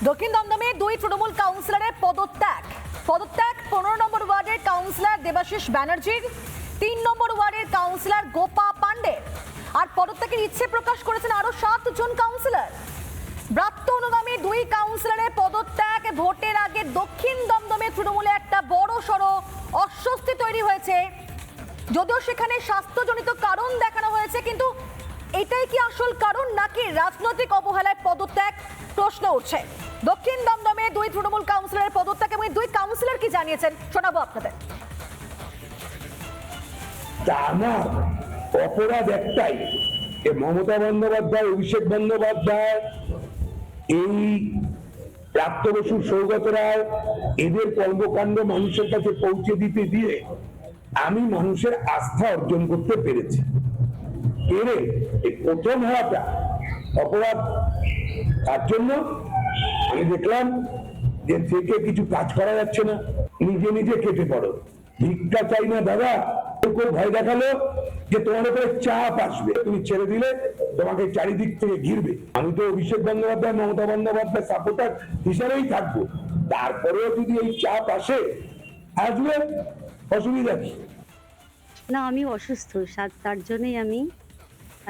দক্ষিণ দমদমে দুই তৃণমূল কাউন্সিলরের পদত্যাগ 15 নম্বর ওয়ার্ডের কাউন্সিলর দেবাশিস ব্যানার্জির, 3 নম্বর ওয়ার্ডের কাউন্সিলর গোপা পান্ডে। আর পদত্যাগের ইচ্ছে প্রকাশ করেছেন আরো 7 জন কাউন্সিলর। ব্রাত্য অনুগামী দুই কাউন্সিলরের পদত্যাগ ভোটের আগে দক্ষিণ দমদমে তৃণমূলে একটা বড় সড় অস্বস্তি তৈরি হয়েছে। যদিও সেখানে স্বাস্থ্যজনিত কারণ দেখানো হয়েছে, কিন্তু এটাই কি আসল কারণ নাকি রাজনৈতিক অবহেলায় পদত্যাগ, প্রশ্ন উঠছে। দক্ষিণ দমদমে দুই তৃণমূল কাউন্সিলরের পদত্যাগ এবং দুই কাউন্সিলর কি জানিয়েছেন শোনাবো আপনাদের। আমার অপরাধ একটাই, মমতা বন্দ্যোপাধ্যায়, অভিষেক বন্দ্যোপাধ্যায়, এই প্রাপ্ত বসু, সৌগত রায়, এদের কর্মকাণ্ড মানুষের কাছে পৌঁছে দিতে দিয়ে আমি মানুষের আস্থা অর্জন করতে পেরেছি। এই প্রথম হওয়াটা অপরাধ। তার জন্য আমি দেখলাম যে থেকে কিছু কাজ করা যাচ্ছে না, নিজে নিজে কেটে পড়ো। ভিক্ষা চাই না দাদা, ভয় দেখালো যে তোমার উপরে চাপ আসবে, তুমি ছেড়ে দিলে তোমাকে চারিদিক থেকে ঘিরবে। আমি তো অভিষেক বন্দ্যোপাধ্যায়, মমতা বন্দ্যোপাধ্যায় সাপোর্টার হিসাবেই থাকবো। তারপরেও যদি এই চাপ আসে, আসবে, অসুবিধা কি? না, আমি অসুস্থ, তার জন্যই আমি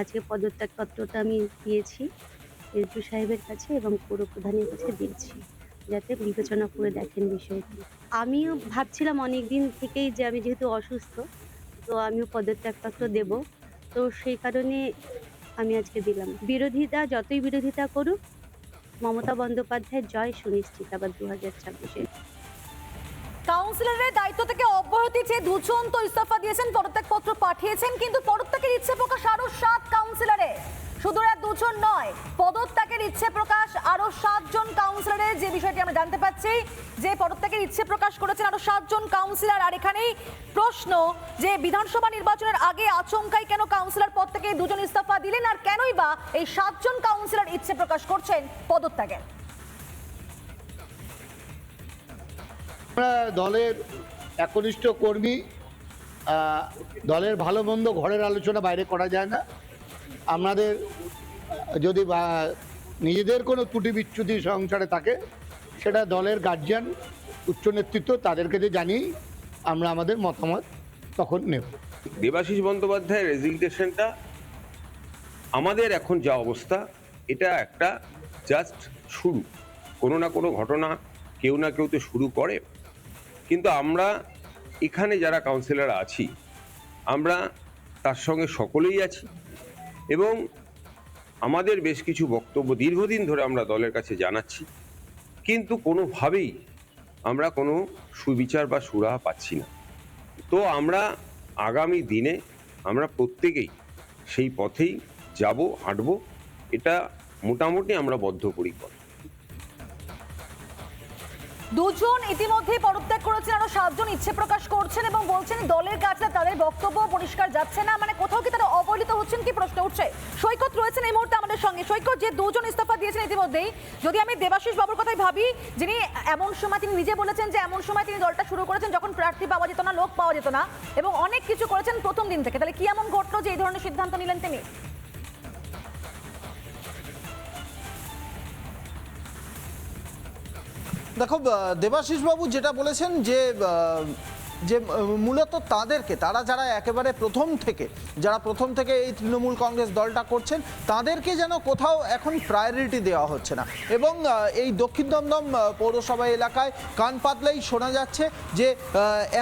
আজকে পদত্যাগ পত্রটা আমি দিয়েছি এসপি সাহেবের কাছে এবং পৌর প্রধানের কাছে দিয়েছি, যাতে বিবেচনা করে দেখেন বিষয়টি। আমিও ভাবছিলাম অনেক দিন থেকেই যে আমি যেহেতু অসুস্থ, তো আমিও পদত্যাগ পত্র দেব, তো সেই কারণে আমি আজকে দিলাম। বিরোধিতা যতই বিরোধিতা করুক, মমতা বন্দ্যোপাধ্যায়ের জয় সুনিশ্চিত আবার 2026-এ। কাউন্সিলরের দায়িত্ব থেকে অব্যাহতি চেয়ে দুজন তো ইস্তফা দিয়েছেন, পদত্যাগ পত্র পাঠিয়েছেন, কিন্তু পদত্যাগের ইচ্ছে প্রকাশ আরো 7 কাউন্সিলরের। শুধু আর দুজন নয়, পদত্যাগের ইচ্ছে প্রকাশ আরো 7 জন কাউন্সিলরের। যে বিষয়টি আমরা জানতে পাচ্ছি যে পদত্যাগের ইচ্ছে প্রকাশ করেছেন আরো 7 জন কাউন্সিলর। আর এখানেই প্রশ্ন যে বিধানসভা নির্বাচনের আগে আচমকাই কেন কাউন্সিলর পদ থেকে দুজন ইস্তফা দিলেন, আর কেনই বা এই 7 জন কাউন্সিলর ইচ্ছে প্রকাশ করছেন পদত্যাগের? আমরা দলের একনিষ্ঠ কর্মী, দলের ভালো মন্দ ঘরের আলোচনা বাইরে করা যায় না। আমাদের যদি নিজেদের কোনো ত্রুটি বিচ্যুতি সংসারে থাকে, সেটা দলের গার্জিয়ান, উচ্চ নেতৃত্ব, তাদেরকে যে জানিয়ে আমরা আমাদের মতামত তখন নেব। দেবাশিস বন্দ্যোপাধ্যায়ের রেজিগনেশনটা আমাদের এখন যা অবস্থা, এটা একটা জাস্ট শুরু। কোনো না কোনো ঘটনা কেউ না কেউ তো শুরু করে, কিন্তু আমরা এখানে যারা কাউন্সিলর আছি, আমরা তার সঙ্গে সকলেই আছি এবং আমাদের বেশ কিছু বক্তব্য দীর্ঘদিন ধরে আমরা দলের কাছে জানাচ্ছি, কিন্তু কোনোভাবেই আমরা কোনো সুবিচার বা সুরাহা পাচ্ছি না। তো আমরা আগামী দিনে আমরা প্রত্যেকেই সেই পথেই যাব, হাঁটব, এটা মোটামুটি আমরা বদ্ধপরিকর। দুজন ইতিমধ্যে পদত্যাগ করেছেন, আরো 7 জন ইচ্ছে প্রকাশ করছেন এবং বলছেন দলের কাছে তাদের বক্তব্য পরিষ্কার যাচ্ছে না, মানে কোথাও কি তারা অবহেলিত হচ্ছেন কি প্রশ্ন উঠছে। সৈকত রয়েছেন এই মুহূর্তে আমাদের সঙ্গে। সৈকত, যে দুজন ইস্তফা দিয়েছেন ইতিমধ্যেই, যদি আমি দেবাশিস বাবুর কথাই ভাবি, যিনি এমন সময় তিনি নিজে বলেছেন যে এমন সময় তিনি দলটা শুরু করেছেন যখন প্রার্থী পাওয়া যেত না, লোক পাওয়া যেত না, এবং অনেক কিছু করেছেন প্রথম দিন থেকে, তাহলে কি এমন ঘটলো যে এই ধরনের সিদ্ধান্ত নিলেন তিনি? দেখো, দেবাশিস বাবু যেটা বলেছেন যে মূলত তারা যারা একেবারে প্রথম থেকে এই তৃণমূল কংগ্রেস দলটা করছেন, তাদেরকে যেন কোথাও এখন প্রায়োরিটি দেওয়া হচ্ছে না। এবং এই দক্ষিণ দমদম পৌরসভা এলাকায় কান পাতলেই শোনা যাচ্ছে যে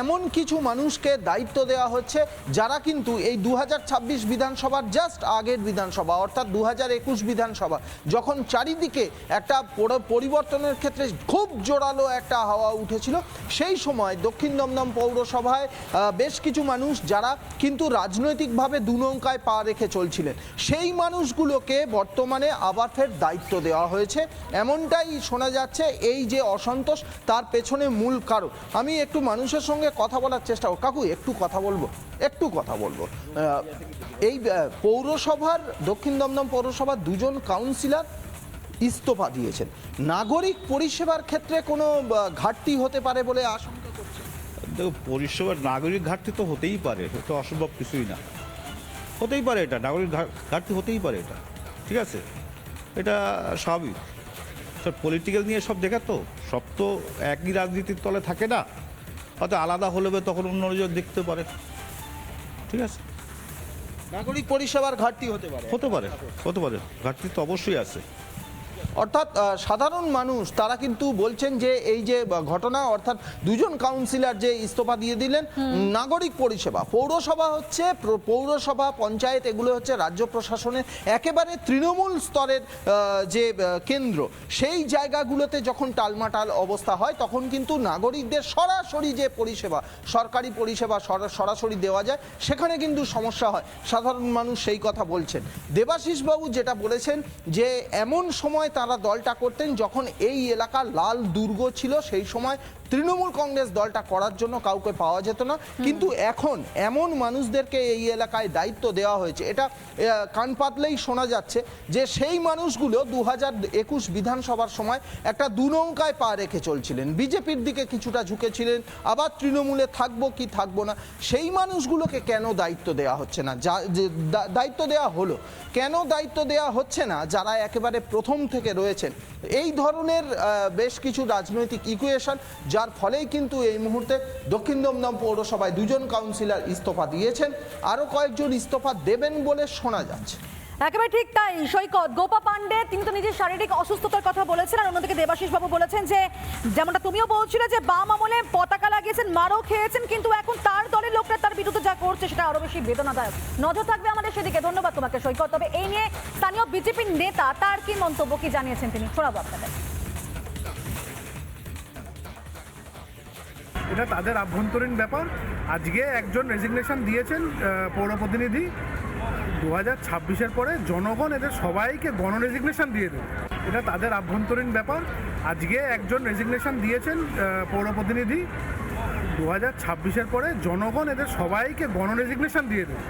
এমন কিছু মানুষকে দায়িত্ব দেওয়া হচ্ছে যারা কিন্তু এই 2026 বিধানসভার জাস্ট আগের বিধানসভা, অর্থাৎ 2021 বিধানসভা, যখন চারিদিকে একটা পরিবর্তনের ক্ষেত্রে খুব জোরালো একটা হাওয়া উঠেছিল, সেই সময় দক্ষিণ দমদম পৌরসভায় বেশ কিছু মানুষ যারা কিন্তু রাজনৈতিকভাবে দুনৌকায় পা রেখে চলছিলেন, সেই মানুষগুলোকে বর্তমানে আবার ফের দায়িত্ব দেওয়া হয়েছে, এমনটাই শোনা যাচ্ছে। এই যে অসন্তোষ, তার পেছনে মূল কারণ। আমি একটু মানুষের সঙ্গে কথা বলার চেষ্টা করব। কাকু, একটু কথা বলবো। এই পৌরসভার, দক্ষিণ দমদম পৌরসভার 2 জন কাউন্সিলর ইস্তফা দিয়েছেন। নাগরিক পরিষেবার ক্ষেত্রে কোনো ঘাটতি হতে পারে বলে আশঙ্কা করছে? দেখো, পরিষেবার নাগরিক ঘাটতি তো হতেই পারে, এটা অসম্ভব কিছুই না, হতেই পারে, এটা নাগরিক ঘাটতি হতেই পারে, এটা ঠিক আছে, এটা স্বাভাবিক। সব পলিটিক্যাল নিয়ে সব দেখা তো, সব তো একই রাজনীতির তলে থাকে না, হয়তো আলাদা হলে তখন অন্যজন দেখতে পারে। ঠিক আছে, নাগরিক পরিষেবার ঘাটতি হতে পারে। হতে পারে, ঘাটতি তো অবশ্যই আছে। অর্থাৎ সাধারণ মানুষ তারা কিন্তু বলছেন যে এই যে ঘটনা, অর্থাৎ দুজন কাউন্সিলর যে ইস্তফা দিয়ে দিলেন, নাগরিক পরিষেবা, পৌরসভা হচ্ছে পৌরসভা, পঞ্চায়েত, এগুলো হচ্ছে রাজ্য প্রশাসনের একেবারে তৃণমূল স্তরের যে কেন্দ্র, সেই জায়গাগুলোতে যখন টালমাটাল অবস্থা হয় তখন কিন্তু নাগরিকদের সরাসরি যে পরিষেবা, সরকারি পরিষেবা সরাসরি দেওয়া যায়, সেখানে কিন্তু সমস্যা হয়। সাধারণ মানুষ সেই কথা বলছেন। দেবাশিস বাবু যেটা বলেছেন যে এমন সময় তারা দলটা করতেন যখন এই এলাকা লাল দুর্গ ছিল, সেই সময় তৃণমূল কংগ্রেস দলটা করার জন্য কাউকে পাওয়া যেত না, কিন্তু এখন এমন মানুষদেরকে এই এলাকায় দায়িত্ব দেওয়া হয়েছে, এটা কান পাতলেই শোনা যাচ্ছে যে সেই মানুষগুলো 2021 বিধানসভার সময় একটা দুনৌকায় পা রেখে চলছিলেন, বিজেপির দিকে কিছুটা ঝুঁকেছিলেন, আবার তৃণমূলে থাকবো কি থাকবো না, সেই মানুষগুলোকে কেন দায়িত্ব দেওয়া হচ্ছে না? দায়িত্ব দেওয়া হলো, কেন দায়িত্ব দেওয়া হচ্ছে না যারা একেবারে প্রথম থেকে রয়েছেন? এই ধরনের বেশ কিছু রাজনৈতিক ইকুয়েশন, যার ফলেই কিন্তু এই মুহূর্তে দক্ষিণ দমদম পৌরসভায় দুজন কাউন্সিলর ইস্তফা দিয়েছেন, আরও কয়েকজন ইস্তফা দেবেন বলে শোনা যাচ্ছে। একেবারে ঠিক তাই সৈকত। গোপা পান্ডে তিনি তো নিজের শারীরিক অসুস্থতার কথা বলেছেন, আর অন্যদিকে দেবাশিস বাবু বলেছেন যে যেমনটা তুমিও বলছিলে যে বাম আমলে পতাকা লাগিয়েছেন, মারও খেয়েছেন, কিন্তু এখন তার দলের লোকরা তার বিরুদ্ধে যা করছে সেটা আরো বেশি বেদনাদায়ক। নজর থাকবে আমাদের সেদিকে। ধন্যবাদ তোমাকে সৈকত। তবে এই নিয়ে স্থানীয় বিজেপির নেতা তার কি মন্তব্য, কি জানিয়েছেন তিনি, শোনাবো আপনাদের। এটা তাদের আভ্যন্তরীণ ব্যাপার। আজকে একজন রেজিগনেশন দিয়েছেন পৌর প্রতিনিধি, 2026-এর পরে জনগণ এদের সবাইকে গণ রেজিগনেশন দিয়ে দেবে। এটা তাদের আভ্যন্তরীণ ব্যাপার। আজকে একজন রেজিগনেশন দিয়েছেন পৌর প্রতিনিধি, 2026-এর পরে জনগণ এদের সবাইকে গণ রেজিগনেশন দিয়ে দেবে।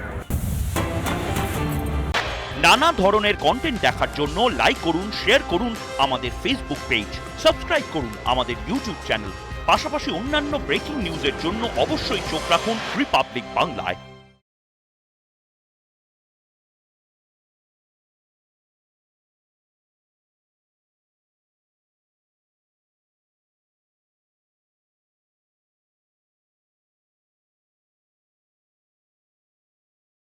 নানা ধরনের কন্টেন্ট দেখার জন্য লাইক করুন, শেয়ার করুন আমাদের ফেসবুক পেজ, সাবস্ক্রাইব করুন আমাদের ইউটিউব চ্যানেল। পাশাপাশি অন্যান্য ব্রেকিং নিউজের জন্য অবশ্যই চোখ রাখুন রিপাবলিক বাংলায়।